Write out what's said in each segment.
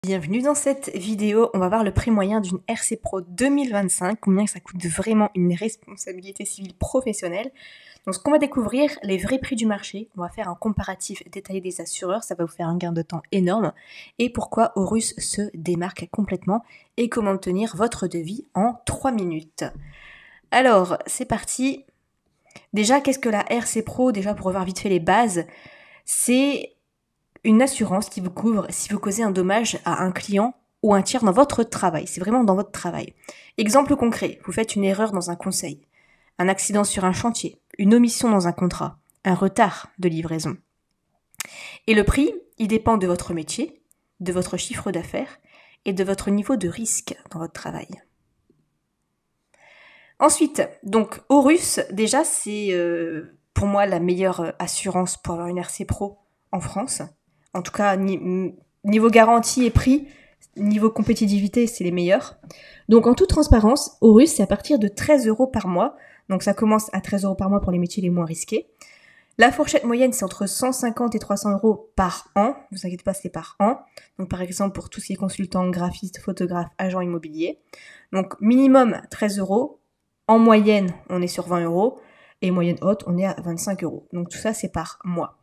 Bienvenue dans cette vidéo, on va voir le prix moyen d'une RC Pro 2025, combien ça coûte vraiment une responsabilité civile professionnelle. Donc ce qu'on va découvrir, les vrais prix du marché, on va faire un comparatif détaillé des assureurs, ça va vous faire un gain de temps énorme, et pourquoi Horus se démarque complètement, et comment obtenir votre devis en 3 minutes. Alors, c'est parti. Déjà, qu'est-ce que la RC Pro? Déjà, pour revoir vite fait les bases, c'est une assurance qui vous couvre si vous causez un dommage à un client ou un tiers dans votre travail. C'est vraiment dans votre travail. Exemple concret, vous faites une erreur dans un conseil, un accident sur un chantier, une omission dans un contrat, un retard de livraison. Et le prix, il dépend de votre métier, de votre chiffre d'affaires et de votre niveau de risque dans votre travail. Ensuite, donc Horus, déjà c'est pour moi la meilleure assurance pour avoir une RC Pro en France. En tout cas, niveau garantie et prix, niveau compétitivité, c'est les meilleurs. Donc en toute transparence, Horus, c'est à partir de 13 € par mois. Donc ça commence à 13 € par mois pour les métiers les moins risqués. La fourchette moyenne, c'est entre 150 et 300 € par an. Ne vous inquiétez pas, c'est par an. Donc par exemple, pour tous ces consultants, graphistes, photographes, agents immobiliers. Donc minimum 13 €. En moyenne, on est sur 20 €. Et moyenne haute, on est à 25 €. Donc tout ça, c'est par mois.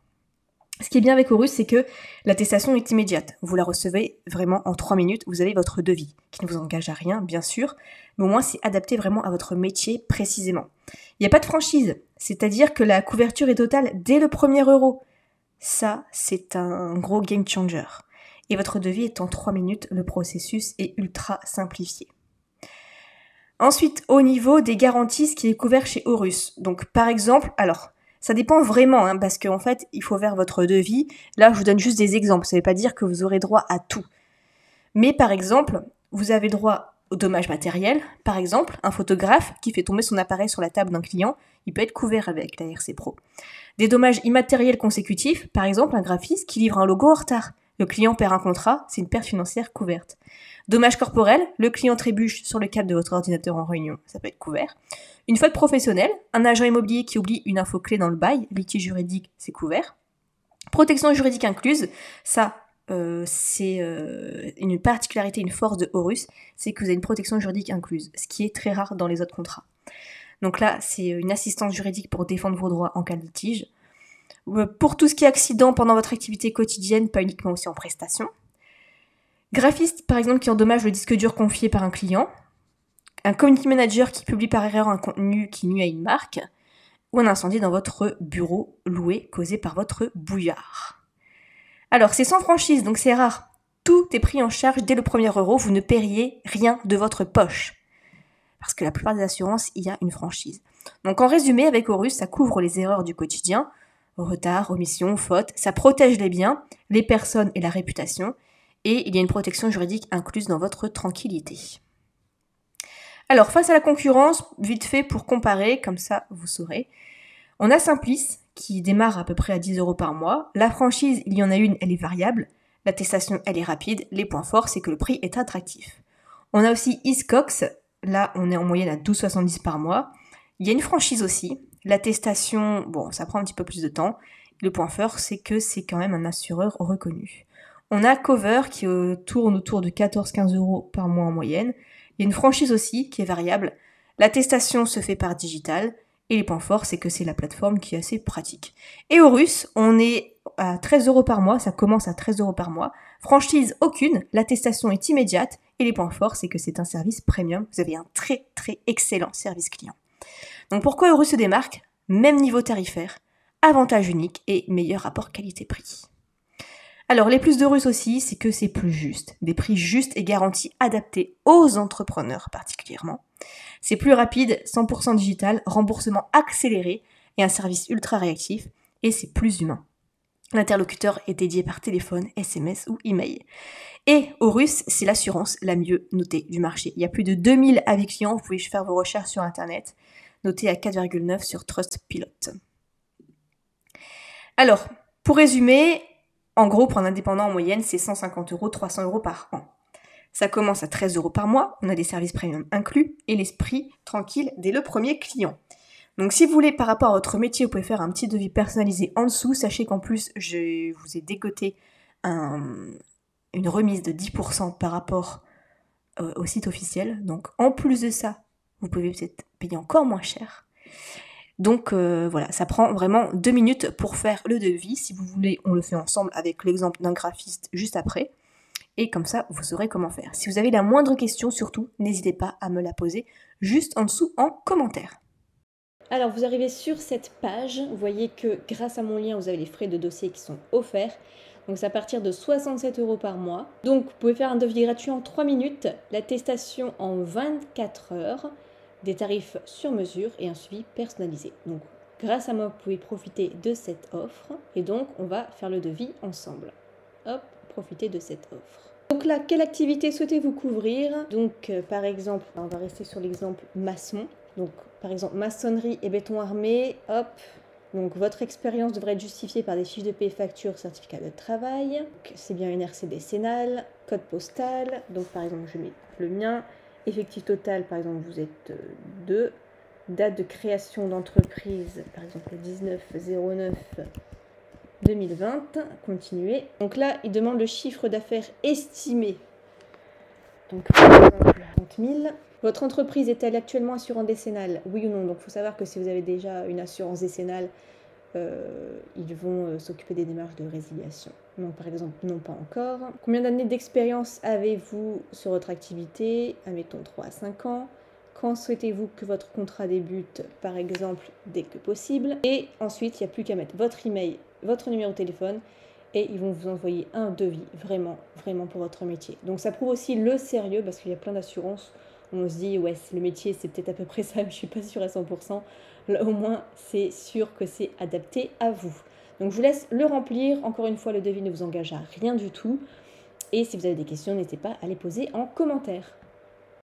Ce qui est bien avec Horus, c'est que l'attestation est immédiate. Vous la recevez vraiment en 3 minutes. Vous avez votre devis, qui ne vous engage à rien, bien sûr, mais au moins c'est adapté vraiment à votre métier précisément. Il n'y a pas de franchise, c'est-à-dire que la couverture est totale dès le premier euro. Ça, c'est un gros game changer. Et votre devis est en 3 minutes, le processus est ultra simplifié. Ensuite, au niveau des garanties, ce qui est couvert chez Horus. Donc par exemple, alors, ça dépend vraiment, parce qu'en fait, il faut faire votre devis. Là, je vous donne juste des exemples. Ça ne veut pas dire que vous aurez droit à tout. Mais par exemple, vous avez droit aux dommages matériels. Par exemple, un photographe qui fait tomber son appareil sur la table d'un client, il peut être couvert avec la RC Pro. Des dommages immatériels consécutifs, par exemple, un graphiste qui livre un logo en retard. Le client perd un contrat, c'est une perte financière couverte. Dommages corporels, le client trébuche sur le câble de votre ordinateur en réunion, ça peut être couvert. Une faute professionnelle, un agent immobilier qui oublie une info clé dans le bail, litige juridique, c'est couvert. Protection juridique incluse, ça, c'est une particularité, une force de Horus, c'est que vous avez une protection juridique incluse, ce qui est très rare dans les autres contrats. Donc là, c'est une assistance juridique pour défendre vos droits en cas de litige. Pour tout ce qui est accident pendant votre activité quotidienne, pas uniquement aussi en prestation. Graphiste, par exemple, qui endommage le disque dur confié par un client. Un community manager qui publie par erreur un contenu qui nuit à une marque, ou un incendie dans votre bureau loué causé par votre bouillard. Alors, c'est sans franchise, donc c'est rare. Tout est pris en charge dès le premier euro, vous ne paieriez rien de votre poche. Parce que la plupart des assurances, il y a une franchise. Donc en résumé, avec Horus, ça couvre les erreurs du quotidien, retard, omission, faute, ça protège les biens, les personnes et la réputation, et il y a une protection juridique incluse dans votre tranquillité. Alors, face à la concurrence, vite fait pour comparer, comme ça vous saurez, on a Simplice qui démarre à peu près à 10 € par mois. La franchise, il y en a une, elle est variable. L'attestation, elle est rapide. Les points forts, c'est que le prix est attractif. On a aussi Hiscox, là on est en moyenne à 12,70 € par mois. Il y a une franchise aussi. L'attestation, bon, ça prend un petit peu plus de temps. Le point fort, c'est que c'est quand même un assureur reconnu. On a Cover qui tourne autour de 14-15 € par mois en moyenne. Il y a une franchise aussi qui est variable. L'attestation se fait par digital. Et les points forts, c'est que c'est la plateforme qui est assez pratique. Et Horus, on est à 13 € par mois. Ça commence à 13 € par mois. Franchise aucune. L'attestation est immédiate. Et les points forts, c'est que c'est un service premium. Vous avez un très très excellent service client. Donc pourquoi Horus se démarque? Même niveau tarifaire, avantage unique et meilleur rapport qualité-prix. Alors, les plus d'Horus aussi, c'est que c'est plus juste. Des prix justes et garantis adaptés aux entrepreneurs particulièrement. C'est plus rapide, 100% digital, remboursement accéléré et un service ultra réactif. Et c'est plus humain. L'interlocuteur est dédié par téléphone, SMS ou email. Et Horus, c'est l'assurance la mieux notée du marché. Il y a plus de 2000 avis clients, vous pouvez faire vos recherches sur Internet, noté à 4,9 sur Trustpilot. Alors, pour résumer, en gros, pour un indépendant en moyenne, c'est 150 €, 300 € par an. Ça commence à 13 € par mois, on a des services premium inclus, et l'esprit tranquille dès le premier client. Donc si vous voulez, par rapport à votre métier, vous pouvez faire un petit devis personnalisé en dessous. Sachez qu'en plus, je vous ai dégoté un une remise de 10% par rapport au site officiel. Donc en plus de ça, vous pouvez peut-être payer encore moins cher. Donc voilà, ça prend vraiment 2 minutes pour faire le devis. Si vous voulez, on le fait ensemble avec l'exemple d'un graphiste juste après. Et comme ça, vous saurez comment faire. Si vous avez la moindre question, surtout, n'hésitez pas à me la poser juste en dessous en commentaire. Alors, vous arrivez sur cette page. Vous voyez que grâce à mon lien, vous avez les frais de dossier qui sont offerts. Donc, c'est à partir de 67 € par mois. Donc, vous pouvez faire un devis gratuit en 3 minutes, l'attestation en 24 heures, des tarifs sur mesure et un suivi personnalisé. Donc, grâce à moi, vous pouvez profiter de cette offre. Et donc, on va faire le devis ensemble. Hop, profitez de cette offre. Donc là, quelle activité souhaitez-vous couvrir? Donc par exemple, on va rester sur l'exemple maçon. Donc par exemple, maçonnerie et béton armé, hop. Donc votre expérience devrait être justifiée par des fiches de paie, factures, certificats de travail. C'est bien une RC décennale, code postal. Donc par exemple, je mets le mien. Effectif total, par exemple, vous êtes 2. Date de création d'entreprise, par exemple, le 19/09. 2020, continuer. Donc là, il demande le chiffre d'affaires estimé. Donc, par exemple, 30 000. Votre entreprise est-elle actuellement assurante décennale? Oui ou non? Donc, il faut savoir que si vous avez déjà une assurance décennale, ils vont s'occuper des démarches de résiliation. Donc, par exemple, non, pas encore. Combien d'années d'expérience avez-vous sur votre activité? Admettons 3 à 5 ans. Quand souhaitez-vous que votre contrat débute? Par exemple, dès que possible. Et ensuite, il n'y a plus qu'à mettre votre email, votre numéro de téléphone, et ils vont vous envoyer un devis, vraiment, vraiment pour votre métier. Donc ça prouve aussi le sérieux, parce qu'il y a plein d'assurances. On se dit, ouais, le métier, c'est peut-être à peu près ça, mais je ne suis pas sûre à 100%. Là, au moins, c'est sûr que c'est adapté à vous. Donc je vous laisse le remplir. Encore une fois, le devis ne vous engage à rien du tout. Et si vous avez des questions, n'hésitez pas à les poser en commentaire.